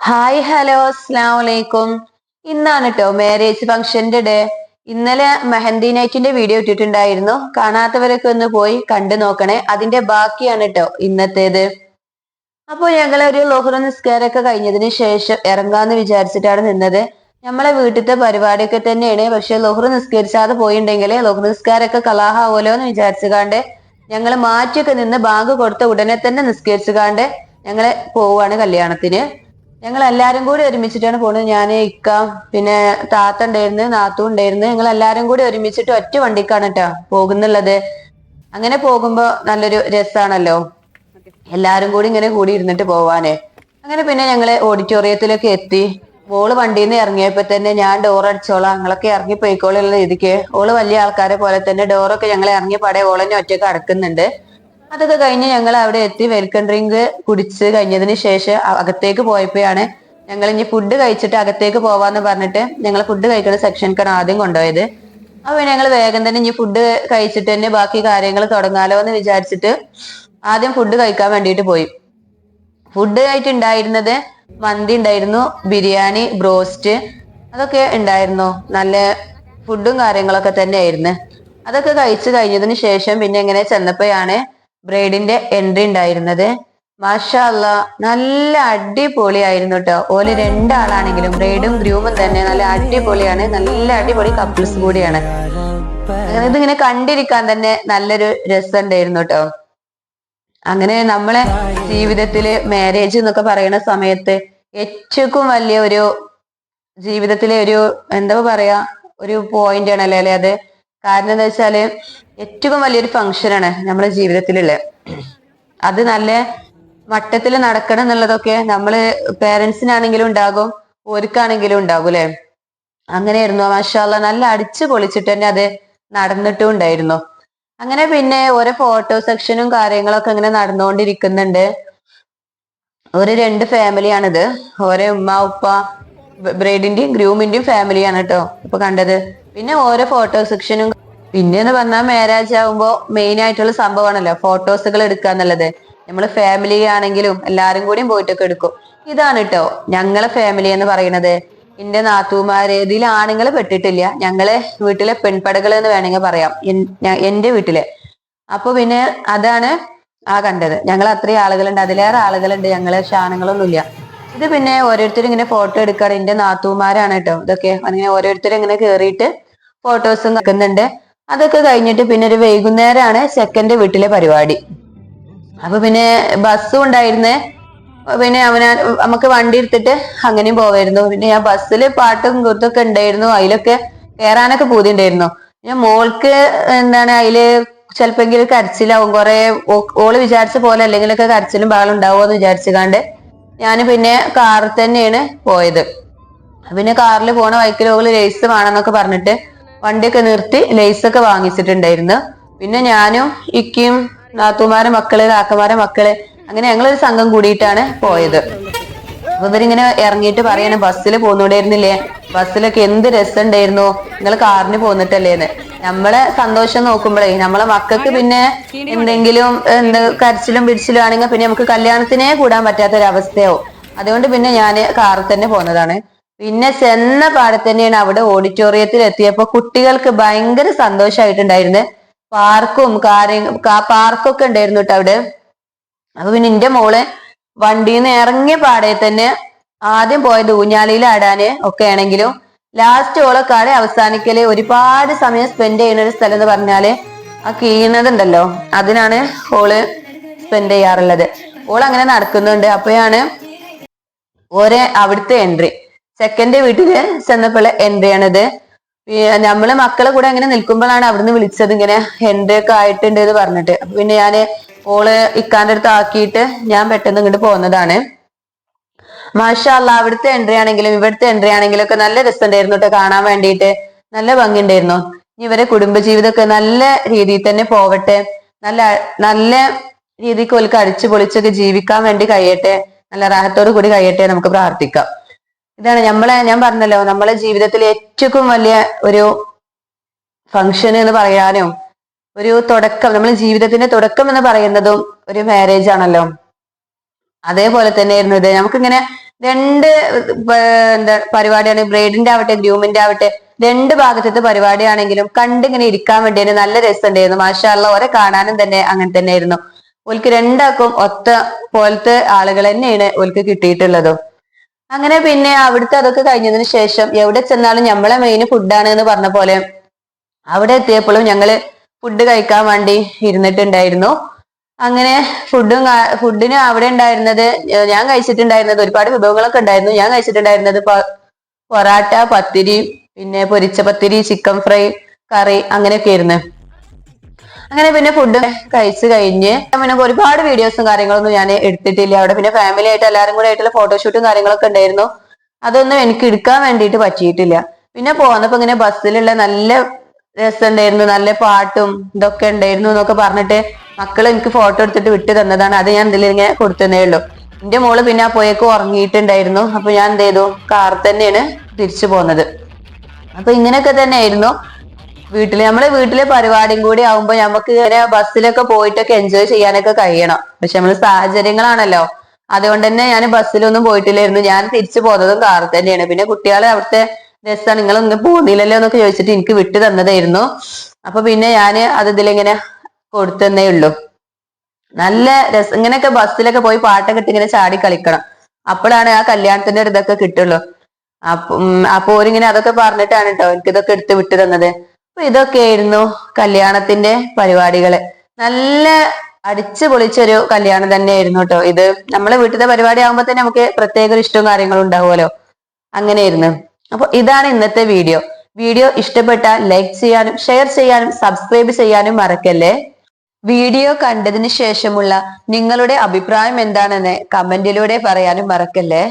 Hi hello അസ്സലാമു അലൈക്കും. ഇന്നാണ് കേട്ടോ മാരേജ് ഫംഗ്ഷന്റെ ഡേ. ഇന്നലെ മെഹന്തി നൈറ്റിന്റെ വീഡിയോ ഇട്ടിട്ടുണ്ടായിരുന്നു. കാണാത്തവരൊക്കെ ഒന്ന് പോയി കണ്ടു നോക്കണേ. അതിന്റെ ബാക്കിയാണ് കേട്ടോ ഇന്നത്തേത്. അപ്പൊ ഞങ്ങളൊരു ളുഹ്ർ നിസ്കാരമൊക്കെ കഴിഞ്ഞതിന് ശേഷം ഇറങ്ങാന്ന് വിചാരിച്ചിട്ടാണ് നിന്നത്. നമ്മളെ വീട്ടിലത്തെ പരിപാടിയൊക്കെ തന്നെയാണ്. പക്ഷെ ളുഹ്ർ നിസ്കരിച്ചാതെ പോയിണ്ടെങ്കിൽ ളുഹ്ർ നിസ്കാരമൊക്കെ കലാഹാവോലോ എന്ന് വിചാരിച്ചുകാണ്ട് ഞങ്ങൾ മാറ്റിയൊക്കെ നിന്ന് ബാങ്ക് കൊടുത്ത ഉടനെ തന്നെ നിസ്കരിച്ചുകാണ്ട് ഞങ്ങള് പോവാണ് കല്യാണത്തിന്. ഞങ്ങൾ എല്ലാരും കൂടി ഒരുമിച്ചിട്ടാണ് പോണത്. ഞാൻ ഇക്ക, പിന്നെ താത്ത ഉണ്ടായിരുന്നു, നാത്തു ഉണ്ടായിരുന്നു. ഞങ്ങൾ എല്ലാരും കൂടി ഒരുമിച്ചിട്ട് ഒറ്റ വണ്ടിക്കാണ് കേട്ടോ പോകുന്നുള്ളത്. അങ്ങനെ പോകുമ്പോ നല്ലൊരു രസാണല്ലോ, എല്ലാരും കൂടി ഇങ്ങനെ കൂടി ഇരുന്നിട്ട് പോവാന്. അങ്ങനെ പിന്നെ ഞങ്ങള് ഓഡിറ്റോറിയത്തിലൊക്കെ എത്തി. ഓള് വണ്ടിയിൽ നിന്ന് ഇറങ്ങിയപ്പോ തന്നെ ഞാൻ ഡോർ അടിച്ചോളാം, ഞങ്ങളൊക്കെ ഇറങ്ങി പോയിക്കോളുള്ള രീതിക്ക് ഓള് വലിയ ആൾക്കാരെ പോലെ തന്നെ ഡോറൊക്കെ ഞങ്ങൾ ഇറങ്ങിയ പടയെ ഓളന്നെ ഒറ്റയ്ക്ക് അടക്കുന്നുണ്ട്. അതൊക്കെ കഴിഞ്ഞ് ഞങ്ങൾ അവിടെ എത്തി വെൽക്കം ഡ്രിങ്ക് കുടിച്ച് കഴിഞ്ഞതിന് ശേഷം അകത്തേക്ക് പോയപ്പോഴാണ് ഞങ്ങൾ ഇനി ഫുഡ് കഴിച്ചിട്ട് അകത്തേക്ക് പോവാന്ന് പറഞ്ഞിട്ട് ഞങ്ങൾ ഫുഡ് കഴിക്കുന്ന സെക്ഷൻക്കാണ് ആദ്യം കൊണ്ടുപോയത്. അപ്പൊ ഞങ്ങൾ വേഗം തന്നെ ഇനി ഫുഡ് കഴിച്ചിട്ട് തന്നെ ബാക്കി കാര്യങ്ങൾ തുടങ്ങാലോ എന്ന് വിചാരിച്ചിട്ട് ആദ്യം ഫുഡ് കഴിക്കാൻ വേണ്ടിയിട്ട് പോയി. ഫുഡ് ആയിട്ടുണ്ടായിരുന്നത് മന്തി ഉണ്ടായിരുന്നു, ബിരിയാണി, ബ്രോസ്റ്റ്, അതൊക്കെ ഉണ്ടായിരുന്നു. നല്ല ഫുഡും കാര്യങ്ങളൊക്കെ തന്നെ ആയിരുന്നു. അതൊക്കെ കഴിച്ചു കഴിഞ്ഞതിന് ശേഷം പിന്നെ എങ്ങനെ ചെന്നപ്പോഴാണ് ബ്രൈഡിന്റെ എൻട്രി ഉണ്ടായിരുന്നത്. മാഷാ അല്ലാ, നല്ല അടിപൊളിയായിരുന്നു കേട്ടോ. ഓല് രണ്ടാളാണെങ്കിലും ബ്രൈഡും ഗ്രൂമും തന്നെ നല്ല അടിപൊളിയാണ്. നല്ല അടിപൊളി കപ്പിൾസ് കൂടിയാണ്. അങ്ങനെ ഇതിങ്ങനെ കണ്ടിരിക്കാൻ തന്നെ നല്ലൊരു രസം ഉണ്ടായിരുന്നു കേട്ടോ. അങ്ങനെ നമ്മളെ ജീവിതത്തില് മാരേജ് എന്നൊക്കെ പറയുന്ന സമയത്ത് ഏറ്റവും വലിയ ഒരു ജീവിതത്തിലെ ഒരു എന്താ പറയാ ഒരു പോയിന്റ് ആണല്ലേ അല്ലെ അത്. കാരണം എന്താ വെച്ചാല് ഏറ്റവും വലിയൊരു ഫംഗ്ഷനാണ് നമ്മുടെ ജീവിതത്തിലുള്ള. അത് നല്ല മട്ടത്തിൽ നടക്കണം എന്നുള്ളതൊക്കെ നമ്മള് പേരൻസിനാണെങ്കിലും ഉണ്ടാകും, ഓർക്കാണെങ്കിലും ഉണ്ടാകും അല്ലെ. അങ്ങനെയായിരുന്നു. മാഷാ അല്ലാ, നല്ല അടിച്ചു പൊളിച്ചിട്ട് തന്നെ അത് നടന്നിട്ടും ഉണ്ടായിരുന്നു. അങ്ങനെ പിന്നെ ഓരോ ഫോട്ടോ സെക്ഷനും കാര്യങ്ങളൊക്കെ ഇങ്ങനെ നടന്നുകൊണ്ടിരിക്കുന്നുണ്ട്. ഒരു രണ്ട് ഫാമിലിയാണിത്. ഓരോ ഉമ്മ ഉപ്പ, ബ്രൈഡിന്റെയും ഗ്രൂമിന്റെയും ഫാമിലിയാണ് കേട്ടോ ഇപ്പൊ കണ്ടത്. പിന്നെ ഓരോ ഫോട്ടോ സെക്ഷനും. പിന്നെന്ന് പറഞ്ഞാൽ മാരേജ് ആകുമ്പോ മെയിൻ ആയിട്ടുള്ള സംഭവമാണല്ലോ ഫോട്ടോസുകൾ എടുക്കുക എന്നുള്ളത്. നമ്മള് ഫാമിലി ആണെങ്കിലും എല്ലാരും കൂടിയും പോയിട്ടൊക്കെ എടുക്കും. ഇതാണ് കേട്ടോ ഞങ്ങളെ ഫാമിലി എന്ന് പറയുന്നത്. എന്റെ നാത്തൂമാര് ഇതിൽ ആണുങ്ങൾ പെട്ടിട്ടില്ല. ഞങ്ങളെ വീട്ടിലെ പെൺപടകൾ എന്ന് വേണമെങ്കിൽ പറയാം, എന്റെ വീട്ടിലെ. അപ്പൊ പിന്നെ അതാണ് ആ കണ്ടത്. ഞങ്ങൾ അത്രയും ആളുകളുണ്ട്, അതിലേറെ ആളുകളുണ്ട് ഞങ്ങള്, ആണുങ്ങളൊന്നുമില്ല. ഇത് പിന്നെ ഓരോരുത്തരും ഇങ്ങനെ ഫോട്ടോ എടുക്കാറ് എന്റെ നാത്തൂമാരാണ് കേട്ടോ. ഇതൊക്കെ അങ്ങനെ ഓരോരുത്തരും ഇങ്ങനെ കേറിയിട്ട് ഫോട്ടോസും വെക്കുന്നുണ്ട്. അതൊക്കെ കഴിഞ്ഞിട്ട് പിന്നെ ഒരു വൈകുന്നേരമാണ് ചെക്കന്റെ വീട്ടിലെ പരിപാടി. അപ്പൊ പിന്നെ ബസ്സും ഉണ്ടായിരുന്നേ. പിന്നെ നമുക്ക് വണ്ടി എടുത്തിട്ട് അങ്ങനെയും പോവായിരുന്നു. പിന്നെ ഞാൻ ബസ്സിൽ പാട്ടും കുത്തൊക്കെ ഉണ്ടായിരുന്നു. അതിലൊക്കെ കയറാനൊക്കെ പൂതി ഉണ്ടായിരുന്നു. പിന്നെ മോൾക്ക് എന്താണ് അതില് ചിലപ്പെങ്കിലും കരച്ചിലാവും. കുറെ ഓള് വിചാരിച്ച പോലെ അല്ലെങ്കിലൊക്കെ കരച്ചിലും ബഹളം ഉണ്ടാവുമോ എന്ന് വിചാരിച്ചുകാണ്ട് ഞാൻ പിന്നെ കാറിൽ തന്നെയാണ് പോയത്. പിന്നെ കാറിൽ പോണ വഴിക്കിൽ ഓള് ലേസ് വേണമെന്നൊക്കെ പറഞ്ഞിട്ട് വണ്ടിയൊക്കെ നിർത്തി ലേസൊക്കെ വാങ്ങിച്ചിട്ടുണ്ടായിരുന്നു. പിന്നെ ഞാനും ഇക്കയും നാത്തുമാരെ മക്കള്, കാക്കമാരെ മക്കള്, അങ്ങനെ ഞങ്ങളൊരു സംഘം കൂടിയിട്ടാണ് പോയത്. അപ്പൊ ഇവരിങ്ങനെ ഇറങ്ങിയിട്ട് പറയാണ് ബസ്സിൽ പോന്നൂടായിരുന്നില്ലേ, ബസ്സിലൊക്കെ എന്ത് രസം ഉണ്ടായിരുന്നു, നിങ്ങൾ കാറിന് പോന്നിട്ടല്ലേന്ന്. നമ്മളെ സന്തോഷം നോക്കുമ്പോഴേ നമ്മളെ മക്കൾക്ക് പിന്നെ എന്തെങ്കിലും കരച്ചിലും പിടിച്ചിലും ആണെങ്കിൽ പിന്നെ നമുക്ക് കല്യാണത്തിനേ കൂടാൻ പറ്റാത്തൊരവസ്ഥയാവും. അതുകൊണ്ട് പിന്നെ ഞാന് കാറിൽ തന്നെ പോന്നതാണ്. പിന്നെ ചെന്ന പാടെ തന്നെയാണ് അവിടെ ഓഡിറ്റോറിയത്തിൽ എത്തിയപ്പോ കുട്ടികൾക്ക് ഭയങ്കര സന്തോഷമായിട്ടുണ്ടായിരുന്നു. പാർക്കും പാർക്കൊക്കെ ഉണ്ടായിരുന്നു കേട്ടോ അവിടെ. അപ്പൊ പിന്നെ എന്റെ മോള് വണ്ടിയിൽ നിന്ന് ഇറങ്ങിയ പാടെ തന്നെ ആദ്യം പോയത് ഊഞ്ഞാലിയിൽ ആടാന് ഒക്കെ ആണെങ്കിലും ലാസ്റ്റ് ഓളെ കളി അവസാനിക്കല് ഒരുപാട് സമയം സ്പെൻഡ് ചെയ്യുന്ന ഒരു സ്ഥലം എന്ന് പറഞ്ഞാല് ആ കീണതുണ്ടല്ലോ, അതിനാണ് ഓള് സ്പെൻഡ് ചെയ്യാറുള്ളത്. ഓൾ അങ്ങനെ നടക്കുന്നുണ്ട്. അപ്പോഴാണ് അവിടുത്തെ എൻട്രി. ചെക്കന്റെ വീട്ടില് ചെന്നപ്പോൾ എൻട്രി ആണിത്. നമ്മള് മക്കളെ കൂടെ അങ്ങനെ നിൽക്കുമ്പോഴാണ് അവിടുന്ന് വിളിച്ചത്, ഇങ്ങനെ എൻട്രി ഒക്കെ ആയിട്ടുണ്ട് എന്ന് പറഞ്ഞിട്ട്. അപ്പൊ പിന്നെ ഞാന് ഓള് ഇക്കാന്റെ അടുത്ത് ആക്കിയിട്ട് ഞാൻ പെട്ടെന്ന് ഇങ്ങോട്ട് പോകുന്നതാണ്. മാഷാ അല്ലാ, അവിടുത്തെ എൻട്രി ആണെങ്കിലും ഇവിടുത്തെ എൻട്രി ആണെങ്കിലും ഒക്കെ നല്ല രസമുണ്ടായിരുന്നു കേട്ടോ കാണാൻ വേണ്ടിയിട്ട്. നല്ല ഭംഗി ഉണ്ടായിരുന്നു. ഇവരെ കുടുംബജീവിതമൊക്കെ നല്ല രീതിയിൽ തന്നെ പോവട്ടെ, നല്ല നല്ല രീതിക്ക് ഓൽക്ക് അടിച്ചു പൊളിച്ചൊക്കെ ജീവിക്കാൻ വേണ്ടി കഴിയട്ടെ, നല്ല റാഹത്തോട് കൂടി കഴിയട്ടെ നമുക്ക് പ്രാർത്ഥിക്കാം. ഇതാണ് ഞാൻ പറഞ്ഞല്ലോ നമ്മളെ ജീവിതത്തിലെ ഏറ്റവും വലിയ ഒരു ഫംഗ്ഷൻ എന്ന് പറയാനും ഒരു തുടക്കം, നമ്മളെ ജീവിതത്തിന്റെ തുടക്കം എന്ന് പറയുന്നതും ഒരു മാരേജ് ആണല്ലോ. അതേപോലെ തന്നെയായിരുന്നു ഇത്. നമുക്കിങ്ങനെ രണ്ട് എന്താ പരിപാടിയാണ്, ബ്രൈഡിന്റെ ആവട്ടെ ഗ്രൂമിന്റെ ആവട്ടെ രണ്ട് ഭാഗത്തെ പരിപാടിയാണെങ്കിലും കണ്ടിങ്ങനെ ഇരിക്കാൻ വേണ്ടി നല്ല രസമുണ്ടായിരുന്നു. മാഷാ അല്ലാഹ്, ഓരെ കാണാനും തന്നെ അങ്ങനെ തന്നെയായിരുന്നു. ഓൽക്ക് രണ്ടാക്കും ഒത്ത പോലത്തെ ആളുകൾ തന്നെയാണ് ഓൽക്ക് കിട്ടിയിട്ടുള്ളതും. അങ്ങനെ പിന്നെ അവിടുത്തെ അതൊക്കെ കഴിഞ്ഞതിന് ശേഷം എവിടെ ചെന്നാലും നമ്മളെ മെയിൻ ഫുഡാണ് എന്ന് പറഞ്ഞ പോലെ അവിടെ എത്തിയപ്പോഴും ഞങ്ങള് ഫുഡ് കഴിക്കാൻ വേണ്ടി ഇരുന്നിട്ടുണ്ടായിരുന്നു. അങ്ങനെ ഫുഡിന് അവിടെ ഉണ്ടായിരുന്നത്, ഞാൻ കഴിച്ചിട്ടുണ്ടായിരുന്നത് ഒരുപാട് വിഭവങ്ങളൊക്കെ ഉണ്ടായിരുന്നു. ഞാൻ കഴിച്ചിട്ടുണ്ടായിരുന്നത് പൊറാട്ട, പത്തിരി, പിന്നെ പൊരിച്ച പത്തിരി, ചിക്കൻ ഫ്രൈ, കറി അങ്ങനെയൊക്കെ ആയിരുന്നു. അങ്ങനെ പിന്നെ ഫുഡ് കഴിച്ചു കഴിഞ്ഞ് പിന്നെ ഒരുപാട് വീഡിയോസും കാര്യങ്ങളൊന്നും ഞാൻ എടുത്തിട്ടില്ല അവിടെ. പിന്നെ ഫാമിലി ആയിട്ട് എല്ലാവരും കൂടെ ആയിട്ടുള്ള ഫോട്ടോഷൂട്ടും കാര്യങ്ങളൊക്കെ ഉണ്ടായിരുന്നു. അതൊന്നും എനിക്ക് എടുക്കാൻ വേണ്ടിയിട്ട് പറ്റിയിട്ടില്ല. പിന്നെ പോന്നപ്പോ ഇങ്ങനെ ബസ്സിലുള്ള നല്ല രസമുണ്ടായിരുന്നു, നല്ല പാട്ടും ഇതൊക്കെ ഉണ്ടായിരുന്നു എന്നൊക്കെ പറഞ്ഞിട്ട് മക്കൾ എനിക്ക് ഫോട്ടോ എടുത്തിട്ട് വിട്ടു തന്നതാണ്. അത് ഞാൻ ഇതിൽ ഇങ്ങനെ കൊടുത്തതേ ഉള്ളൂ. എന്റെ മോള് പിന്നെ ആ പോയേക്ക് ഉറങ്ങിയിട്ടുണ്ടായിരുന്നു. അപ്പൊ ഞാൻ എന്ത് ചെയ്തു, കാർ തന്നെയാണ് തിരിച്ചു പോന്നത്. അപ്പൊ ഇങ്ങനെയൊക്കെ തന്നെ ആയിരുന്നു നമ്മളെ വീട്ടിലെ പരിപാടിയും കൂടി ആവുമ്പോ നമുക്ക് ഇങ്ങനെ ബസ്സിലൊക്കെ പോയിട്ടൊക്കെ എൻജോയ് ചെയ്യാനൊക്കെ കഴിയണം. പക്ഷെ നമ്മള് സാഹചര്യങ്ങളാണല്ലോ, അതുകൊണ്ട് തന്നെ ഞാൻ ബസ്സിലൊന്നും പോയിട്ടില്ലായിരുന്നു. ഞാൻ തിരിച്ചു പോകുന്നതും കാറിൽ തന്നെയാണ്. പിന്നെ കുട്ടികളെ അവിടുത്തെ രസമാണ്, നിങ്ങൾ ഇന്ന് പോകുന്നില്ലല്ലോ എന്നൊക്കെ ചോദിച്ചിട്ട് എനിക്ക് വിട്ടു തന്നതായിരുന്നു. അപ്പൊ പിന്നെ ഞാന് അത് ഇതിലിങ്ങനെ കൊടുത്തന്നേ ഉള്ളൂ. നല്ല രസം, ഇങ്ങനെയൊക്കെ ബസ്സിലൊക്കെ പോയി പാട്ടൊക്കെ ഇട്ട് ഇങ്ങനെ ചാടി കളിക്കണം. അപ്പോഴാണ് ആ കല്യാണത്തിന്റെ ഒരു ഇതൊക്കെ കിട്ടുള്ളൂ. അപ്പൊ ഓരിങ്ങനെ അതൊക്കെ പറഞ്ഞിട്ടാണ് കേട്ടോ എനിക്ക് ഇതൊക്കെ എടുത്ത് വിട്ടു തന്നത്. അപ്പൊ ഇതൊക്കെയായിരുന്നു കല്യാണത്തിന്റെ പരിപാടികള്. നല്ല അടിച്ചു പൊളിച്ചൊരു കല്യാണം തന്നെയായിരുന്നു കേട്ടോ ഇത്. നമ്മളെ വീട്ടിലെ പരിപാടി ആകുമ്പോ തന്നെ നമുക്ക് പ്രത്യേക ഇഷ്ടവും കാര്യങ്ങളും ഉണ്ടാവുമല്ലോ, അങ്ങനെയായിരുന്നു. അപ്പൊ ഇതാണ് ഇന്നത്തെ വീഡിയോ. വീഡിയോ ഇഷ്ടപ്പെട്ടാൽ ലൈക്ക് ചെയ്യാനും ഷെയർ ചെയ്യാനും സബ്സ്ക്രൈബ് ചെയ്യാനും മറക്കല്ലേ. വീഡിയോ കണ്ടതിന് ശേഷമുള്ള നിങ്ങളുടെ അഭിപ്രായം എന്താണെന്ന് കമന്റിലൂടെ പറയാനും മറക്കല്ലേ.